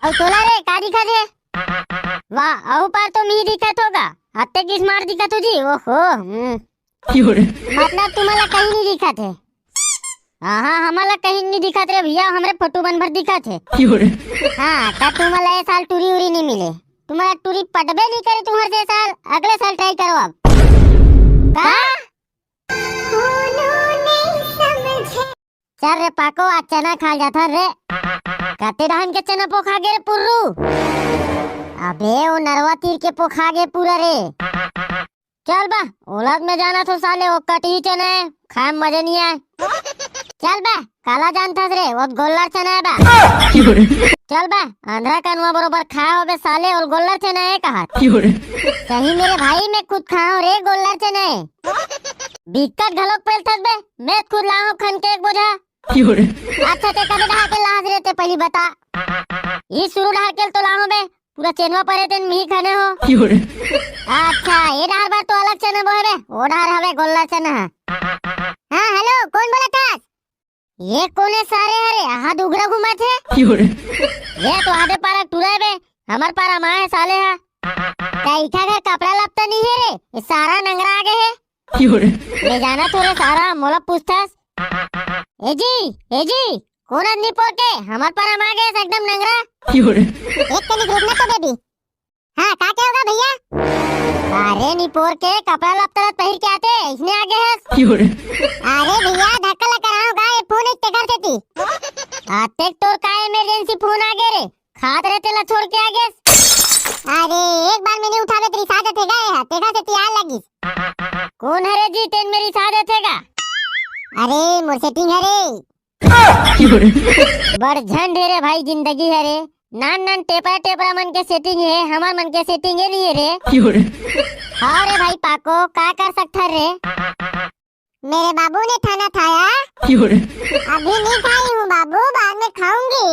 अब तोला रे का दिखत है? वाह अहो पार तो मी दिखत होगा, हत्ते की स्मार्ट दिखत हो जी। ओहो मतलब तुम्हाला कहीं नहीं दिखत है? हाँ हमारा कहीं नहीं दिखत रे भैया, हमारे फोटो बन भर दिखत है। हाँ तब तुम्हाला ये साल टूरी उरी नहीं मिले, तुम्हारा टूरी पटबे नहीं करे तुम्हारे से साल, अगले साल ट्राई करो अब। का? चल रे पाको आज चना खा जाता रे, कते धान के चना पोखा गे रे पुर्रू। अबे वो नरवा तीर के पोखा गे पूरा रे। चल बा औलाद में जाना तो साले वो कटी चना है, खाए मजे नहीं आए। चल बा काला जानता रे वो गोल्लर चना है बा। चल बा आंध्रा कनवा बरोबर खाओ बे साले, और गोल्लर चना है कहा? सही मेरे भाई मैं खुद खाऊं रे गोल्लर चना है। बिकट घलोक पेल थक बे, मैं खुद लाऊं खन के एक बोझा। अच्छा ते कदे ढा के लाज रे ते पहली बता, ये शुरू ढा के तो लाऊं बे पूरा चेनवा परे तेन मी खाने हो। अच्छा ये डार बार तो अलग चना बोहे बे, वो डार हवे गोल्लर चना। हाँ हेलो कौन बोला था? ये कोने सारे हरे आहा दुगरा घुमा थे। ये तो आधे पारा टूरा बे, हमार पारा माँ है साले है। इठा घर कपड़ा लपता नहीं है रे, ये सारा नंगरा आगे है। ले जाना थोड़े सारा मोला पूछतास। ए जी कौन आदमी पोर के हमार पारा माँ गए एकदम नंगरा। एक कनी ग्रुप में तो बेबी। हाँ का क्या होगा भैया? अरे निपोर के कपड़ा लपता पहन के आते इसने आगे है। अरे भैया धक्का लगा रहा हूँ, ये फोन एक कर देती। आते तोर का इमरजेंसी फोन आ गए रे, खात रहते ला छोड़ के आ गए। अरे एक बार मैंने उठावे तेरी साथ थे गए तेगा से तैयार लगी। कौन है रे जी तेन मेरी साथ थेगा? अरे मोर सेटिंग है रे। बड़ झंड है रे भाई, जिंदगी है रे, नान नान टेपरा मन के सेटिंग है, हमार मन के सेटिंग है नहीं है रे। हाँ रे भाई पाको क्या कर सकता रे? मेरे बाबू ने खाना खाया? अभी नहीं खाई हूँ बाबू, बाद में खाऊंगी।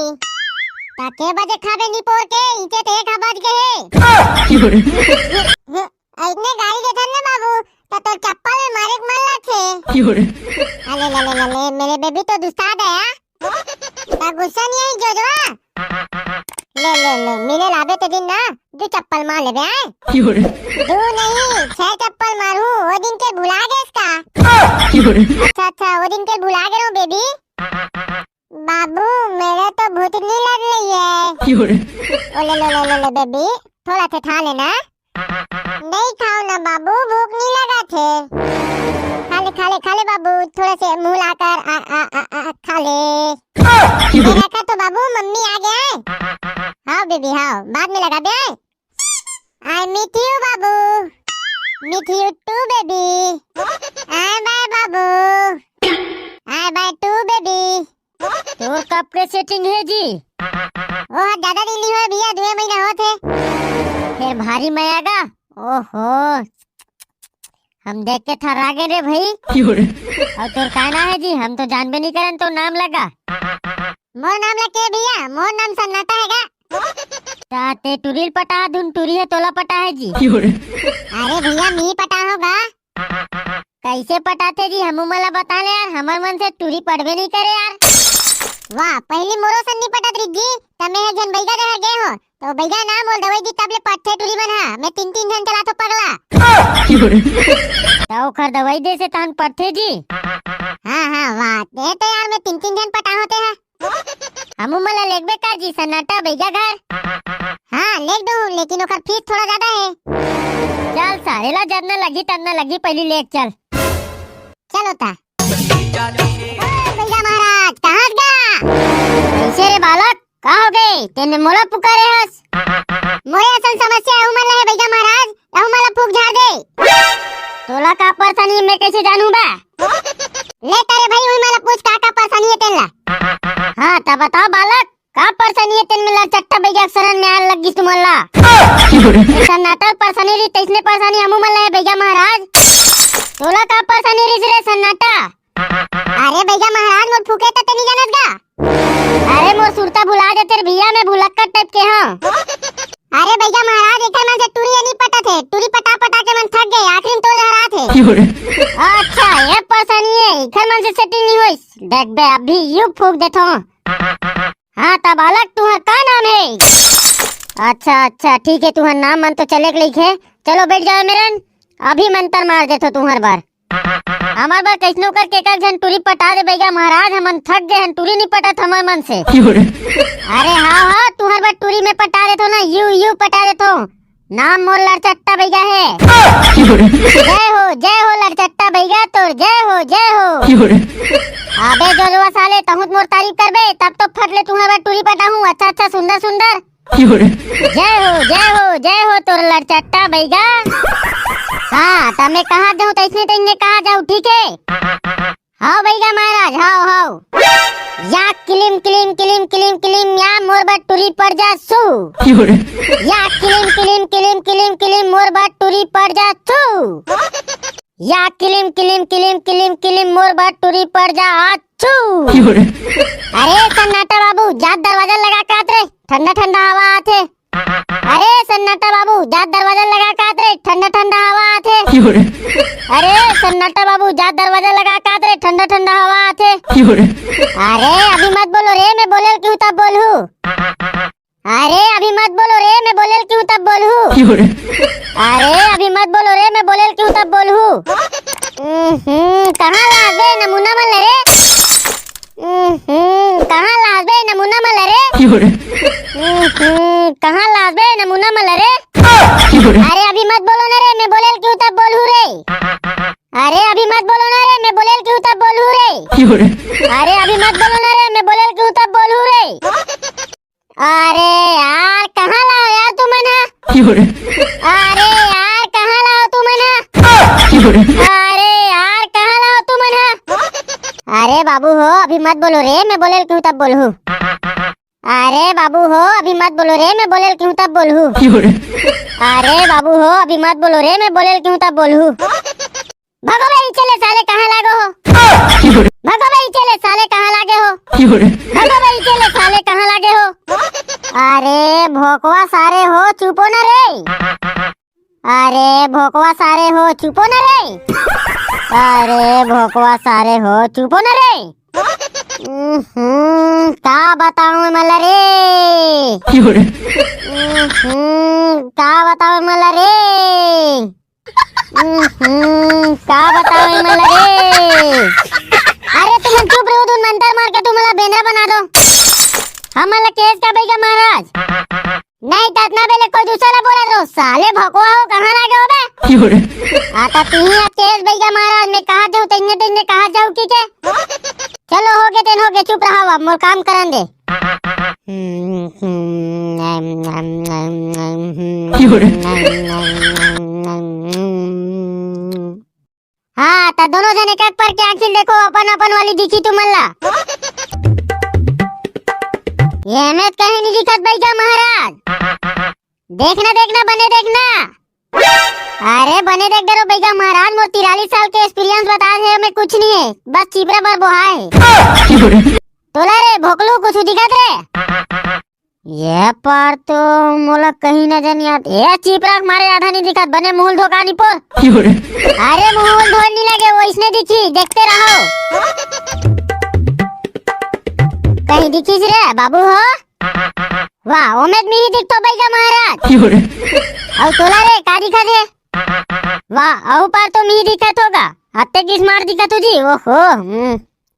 ताके बजे खाबे नहीं पोर के इचे ते खा बज गए। इतने गाड़ी देता ना बाबू तो चप्पल में मारे मल्ला थे। अले मेरे बेबी तो दुस्ता गया, ता गुस्सा नहीं आई जोजवा। ले मिले लाबे तो दिन ना दो चप्पल मार ले बे आए। दो नहीं 6 चप्पल मारू, वो दिन के भुला गए इसका। अच्छा वो दिन के भुला गए रो बेबी। बाबू मेरे तो भूत नहीं लग रही है। ओ ले बेबी थोड़ा सा खा लेना। नहीं खाओ ना बाबू, भूख नहीं लगा थे। खा ले बाबू, थोड़ा से मुंह लाकर खा ले। रखा तो बाबू मम्मी आ गया। हाँ बेबी हाँ बाद में लगा दे। I miss you babu. Miss you too baby. I bye babu. I bye too baby. तो कब के सेटिंग है जी? वो ज्यादा दिन नहीं हुआ भैया, 2 महीना होते। फिर भारी मयागा। ओहो हम देख के थर्रा गए रे भाई। और तोर का ना है जी? हम तो जानबे नहीं करन तो नाम लगा। मोर नाम लगे भैया, मोर नाम सन्नाटा हैगा। ताते टुरील पटा धुन टुरी है तोला पटा है जी। अरे भैया मी पटा होगा। कैसे पटाते जी हम मला बता ले यार, हमार मन से टुरी पड़बे नहीं करे यार। वाह पहली मोरो सन्नी पटत रही जी, तमे जन बैगा जहाँ गए हो तो बैगा ना बोल दवाई दी तबले पट्टे टुरी बना। मैं 3 जन चला तो पगला। तो खर दवाई दे से तान पट्टे जी। हाँ वाह दे तो यार मैं 3 जन पटा होते हैं। हमू मला लेगबे का जी सन्नाटा बैगा घर? हाँ लेग दूं लेकिन ओकर फीस थोड़ा ज्यादा है। चल सारेला जब न लगी तब न लगी, पहली लेग चल। चलो ता भैया महाराज कहाँ गया? कैसे रे बालक का हो गए तेने मोला पुकारे हस? मोरे असल समस्या है मन है भैया महाराज, रहू मला फूक झाड़ दे। तोला का परेशानी मैं कैसे जानू बा? ले तारे भाई हुई मला पूछ का परेशानी है तेला। हाँ तब बताओ बालक का परेशानी है तेन मिला चट्टा भैया शरण में आल लगी तुम्हारा। सन्नाटा परेशानी री तैसने परेशानी हमू मला है भैया महाराज। तोला का परेशानी री रे सन्नाटा? अरे भैया महाराज मोर फूके तो नहीं जानत गा। अरे मोर सुरता भुला देते भैया, मैं भुलक्कड़ टाइप के हां। अरे भैया महाराज एकर मन से टूरी नहीं पटा थे, टूरी पटा के मन थक गए, आखिर तो लहरा थे। अच्छा ये परेशानी है, एकर मन से सेटिंग नहीं होइस। देख बे अभी यू फूक देथो। हाँ तब अलग तुम्हारा का नाम है? अच्छा अच्छा ठीक है, तुहर नाम मन तो चले के लिखे। चलो बैठ जाओ मेरन, अभी मंतर मार देथो तुम्हार बार। हमार बार कैसनो करके एक जन टूरी पटा दे भैया महाराज, हमन थक गए हन, टूरी नहीं पटत हमार मन से। अरे हाँ हाँ तुम्हार बार टूरी में पटा देथो ना, यू पटा देथो। नाम मोर लड़चट्टा भैया है। जय हो लड़चट्टा भैया तोर, जय हो जय हो। अबे जोलवा साले तहुत मोर तारीफ करबे तब तो फट ले तुम्हार बार टूरी पटा हूँ। अच्छा अच्छा सुंदर सुंदर। जय हो तोर लड़चट्टा भैया। हाँ तमे कहाँ जाऊँ तैसने कहाँ जाऊँ, ठीक है। हाँ भैया महाराज हाँ। या किलिम किलिम किलिम किलिम किलिम या मोर बार टूरी पड़ जा सू। या किलिम किलिम किलिम किलिम किलिम मोर बार टूरी पड़ जा सू। या किलिम किलिम किलिम किलिम किलिम मोर बार टूरी पड़ जा आछू। अरे सन्नाटा बाबू जात दरवाजा लगा के आत रे, ठंडा ठंडा हवा आथे। अरे सन्नाटा बाबू जात दरवाजा लगा के आत रे, ठंडा ठंडा हवा आथे। अरे सन्नाटा बाबू जात दरवाजा लगा के आत रे, ठंडा ठंडा हवा आथे। अरे अभी मत बोलो रे, मैं बोलेल क्यों तब बोलूं। अरे अभी मत बोलो रे, मैं बोलेल क्यों तब बोलूं। अरे अभी मत बोलो रे, मैं बोलेल क्यों तब बोलूं। कहाँ लागे नमूना मल रे। कहाँ लागे नमूना मल रे। कहाँ लागे नमूना मल रे। अरे अभी मत बोलो ना रे, मैं बोलेल क्यों तब बोलूं रे। अरे अभी मत बोलो ना रे, मैं बोलेल क्यों तब बोलूं रे। अरे अभी मत बोलो ना रे, मैं बोलेल क्यों तब बोलूं रे। अरे यार कहाँ लाओ यार तुम ना। अरे यार कहाँ लाओ तुम ना। अरे यार कहाँ लाओ तुम ना। अरे बाबू हो अभी मत बोलो रे, मैं बोलेल क्यों तब बोलूं। अरे बाबू हो अभी मत बोलो रे, मैं बोलेल क्यों तब बोलूं। अरे बाबू हो अभी मत बोलो रे, मैं बोलेल क्यों तब बोलूं। भगो भाई चले साले कहाँ लागो हो। भगो भाई चले साले कहाँ लागे हो। भगो भाई चले साले कहाँ लागे हो। अरे भोकवा सारे हो चुपो न रे। अरे भोकवा सारे हो चुपो न रे। अरे भोकवा सारे हो चुपो न रे। का बताऊं मला रे। का बताऊं मला रे। का बताऊं मला रे। अरे तुम चुप रहो, तुम मंतर मार के तुम मला बेंद्रा बना दो। हम मला केस का भैया महाराज। नहीं ततना बेले कोई दूसरा बोला दो, साले भगवा हो कहाँ लागे हो बे। आता तू ही केस भैया महाराज, मैं कहाँ जाऊँ तेने कहाँ जाऊँ की के। चलो हो गए चुप रहो, अब मोर काम करन दे। हाँ तो दोनों जने एक पर के आंखिल देखो, अपन अपन वाली दिखी तुमल्ला। ये में कहीं नहीं दिखत भैया महाराज। देखना देखना बने देखना। अरे बने देख डरो भैया महाराज, मोर 43 साल के एक्सपीरियंस बता है, मैं कुछ नहीं है, बस चिपरा पर बोहा है। तोला रे भोकलू कुछ दिखत रे। ये पर तो मोला कहीं न जानी आत। ए चिपरा मारे आधा नहीं दिखत, बने मुहल धोका नहीं पर। अरे मुहल धोल नहीं लगे, वो इसने दिखी, देखते रहो। कहीं दिखी रे बाबू हो। वाह उम्मीद में ही दिखतो भैया महाराज। और तोला रे का दिखत है। वाह औ पार तो मी दिखत होगा, हत्ते किस मार दिखत हो जी। ओहो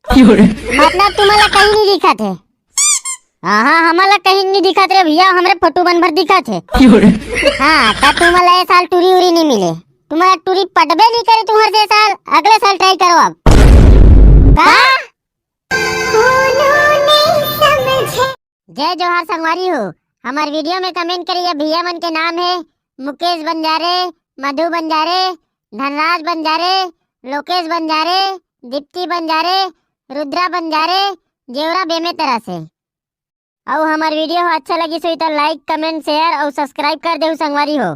मतलब तुम्हारा कहीं नहीं दिखत है। हाँ हमारा कहीं नहीं दिखत रे भैया, हमरे फोटो बन भर दिखत है। हाँ तब तुम्हारा ये साल टूरी उरी नहीं मिले, तुम्हारा टूरी पटबे नहीं करे तुम्हारे साल, अगले साल ट्राई करो अब। जय जोहार संगवारी हो। हमारे वीडियो में कमेंट करिए, भैया मन के नाम है मुकेश बंजारे, मधु बंजारे, धनराज बंजारे, लोकेश बंजारे, दीप्ति बंजारे, रुद्रा बंजारे, जेवरा बेमे तरह से। और हमारे वीडियो अच्छा लगी सो तो लाइक कमेंट शेयर और सब्सक्राइब कर दे संगवारी हो।